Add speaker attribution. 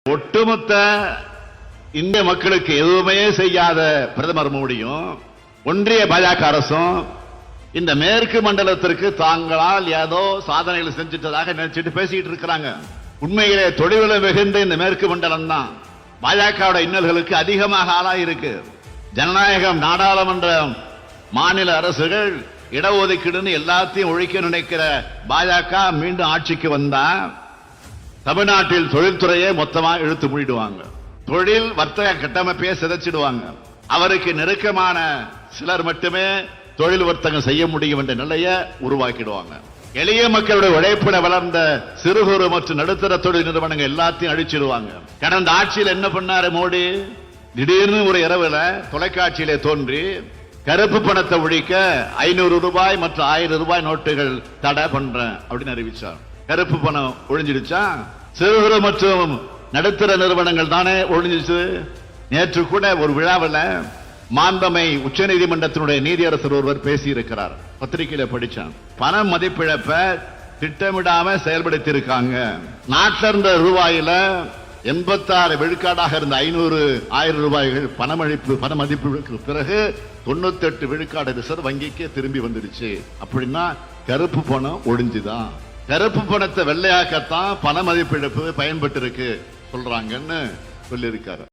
Speaker 1: ஒட்டுமொத்த இந்திய மக்களுக்கு எதுவுமே செய்யாத பிரதமர் மோடியும் ஒன்றிய பாஜக அரசும் இந்த மேற்கு மண்டலத்திற்கு தாங்களால் ஏதோ சாதனைகள் செஞ்சிட்டதாக நினைச்சிட்டு பேசிட்டு இருக்கிறாங்க. உண்மையிலே தொழில மிகுந்த இந்த மேற்கு மண்டலம் தான் பாஜக இன்னல்களுக்கு அதிகமாக ஆளாயிருக்கு. ஜனநாயகம், நாடாளுமன்றம், மாநில அரசுகள் இடஒதுக்கீடுன்னு எல்லாத்தையும் ஒழிக்க நினைக்கிற பாஜக மீண்டும் ஆட்சிக்கு வந்தா தமிழ்நாட்டில் தொழில்துறையை மொத்தமா இழுத்து மூடிடுவாங்க. தொழில் வர்த்தக கட்டமைப்பையே சிதைச்சிடுவாங்க. அவருக்கு நெருக்கமான சிலர் மட்டுமே தொழில் வர்த்தகம் செய்ய முடியும் என்ற நிலையை உருவாக்கிடுவாங்க. எளிய மக்களுடைய உழைப்பிட வளர்ந்த சிறு குறு மற்றும் நடுத்தர தொழில் நிறுவனங்கள் எல்லாத்தையும் அழிச்சிடுவாங்க. கடந்த ஆட்சியில் என்ன பண்ணாரு மோடி? திடீர்னு ஒரு இரவுல தொலைக்காட்சியிலே தோன்றி கருப்பு பணத்தை ஒழிக்க 500 ரூபாய் மற்றும் 1000 ரூபாய் நோட்டுகள் தடை பண்றேன் அப்படின்னு அறிவிச்சார். கருப்பு பணம் ஒழிஞ்சிடுச்சா? சிறு குறு மற்றும் நடுத்தர நிறுவனங்கள் தானே ஒழிஞ்சிச்சு. நேற்று கூட ஒரு விழாவில் மாண்பமை உச்ச நீதிமன்றத்தினுடைய நீதியரசர் ஒருவர் பேசியிருக்கிறார். பத்திரிகையில படிச்சான். பண மதிப்பிழப்ப திட்டமிடாம செயல்படுத்தி இருக்காங்க. நாட்டில் இருந்த ரூபாயில 86 விழுக்காடாக இருந்த 500, 1000 ரூபாய்கள் பண மதிப்பிழப்புக்கு பிறகு 98 விழுக்காடு ரிசர்வ் வங்கிக்கு திரும்பி வந்துடுச்சு. அப்படின்னா கருப்பு பணம் ஒழிஞ்சுதான். கருப்பு பணத்தை வெள்ளையாக்கத்தான் பண மதிப்பிழப்பு பயன்பட்டு இருக்கு சொல்றாங்கன்னு சொல்லியிருக்காரு.